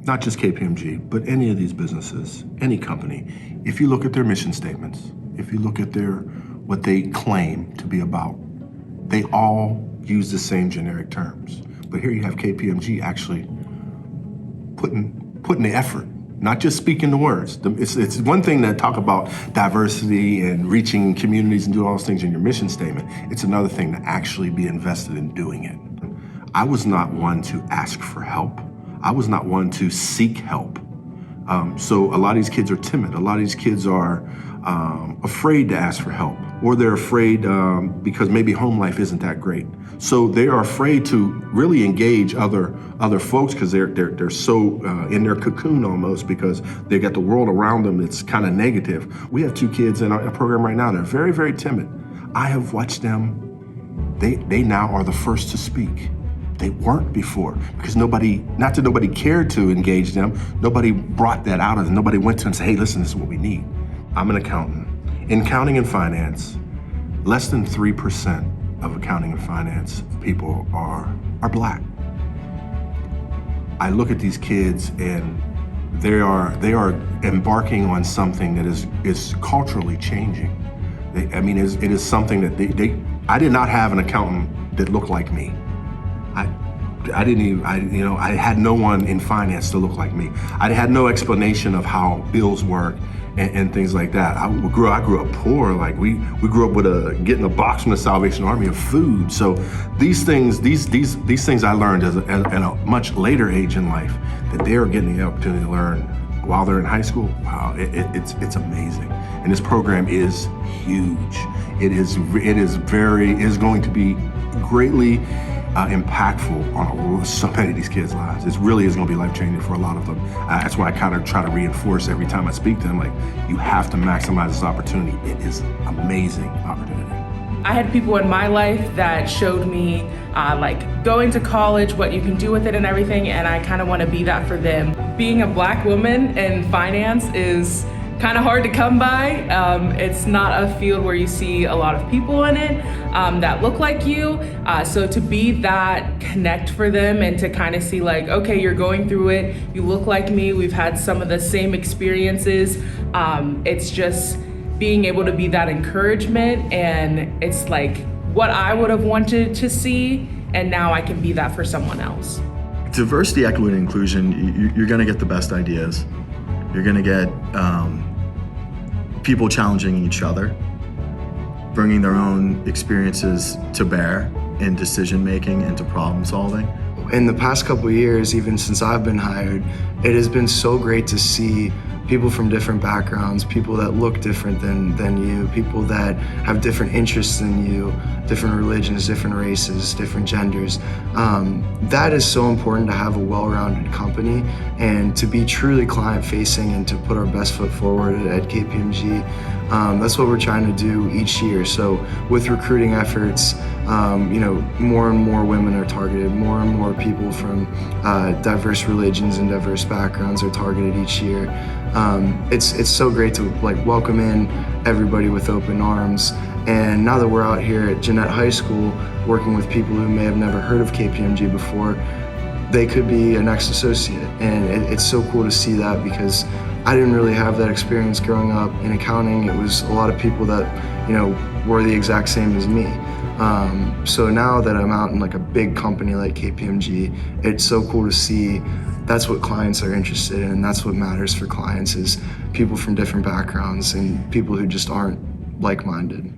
not just KPMG, but any of these businesses, any company, if you look at their mission statements, if you look at what they claim to be about, they all use the same generic terms. But here you have KPMG actually putting the effort, not just speaking the words. It's one thing to talk about diversity and reaching communities and doing all those things in your mission statement. It's another thing to actually be invested in doing it. I was not one to ask for help. I was not one to seek help. So a lot of these kids are timid. A lot of these kids are afraid to ask for help, or they're afraid because maybe home life isn't that great. So they are afraid to really engage other folks because they're so in their cocoon almost, because they got the world around them that's kind of negative. We have 2 kids in our program right now that are very, very timid. I have watched them. They now are the first to speak. They weren't before because not that nobody cared to engage them, nobody brought that out of them. Nobody went to them and said, hey, listen, this is what we need. I'm an accountant. In accounting and finance, less than 3% of accounting and finance people are Black. I look at these kids and they are embarking on something that is culturally changing. It is something that I did not have an accountant that looked like me. I had no one in finance to look like me. I had no explanation of how bills work and things like that. I grew up poor. Like we grew up with getting a box from the Salvation Army of food. So these things I learned at a much later age in life, that they are getting the opportunity to learn while they're in high school. Wow, it's amazing. And this program is huge. It is going to be greatly impactful on so many of these kids' lives. It really is going to be life-changing for a lot of them. That's why I kind of try to reinforce every time I speak to them, like, you have to maximize this opportunity. It is an amazing opportunity. I had people in my life that showed me like going to college, what you can do with it and everything, and I kind of want to be that for them. Being a Black woman in finance is kind of hard to come by. It's not a field where you see a lot of people in it that look like you. So to be that connect for them and to kind of see like, okay, you're going through it, you look like me, we've had some of the same experiences. It's just being able to be that encouragement, and it's like what I would have wanted to see, and now I can be that for someone else. Diversity, equity, and inclusion, you're gonna get the best ideas. You're gonna get people challenging each other, bringing their own experiences to bear in decision making and to problem solving. In the past couple of years, even since I've been hired, it has been so great to see people from different backgrounds, people that look different than you, people that have different interests than you, different religions, different races, different genders. That is so important to have a well-rounded company and to be truly client-facing and to put our best foot forward at KPMG. That's what we're trying to do each year. So with recruiting efforts, more and more women are targeted, more and more people from diverse religions and diverse backgrounds are targeted each year. It's so great to welcome in everybody with open arms. And now that we're out here at Jeanette High School working with people who may have never heard of KPMG before, they could be a next associate. And it's so cool to see that, because I didn't really have that experience growing up in accounting. It was a lot of people that, were the exact same as me. So now that I'm out in a big company like KPMG, it's so cool to see that's what clients are interested in, and that's what matters for clients, is people from different backgrounds and people who just aren't like-minded.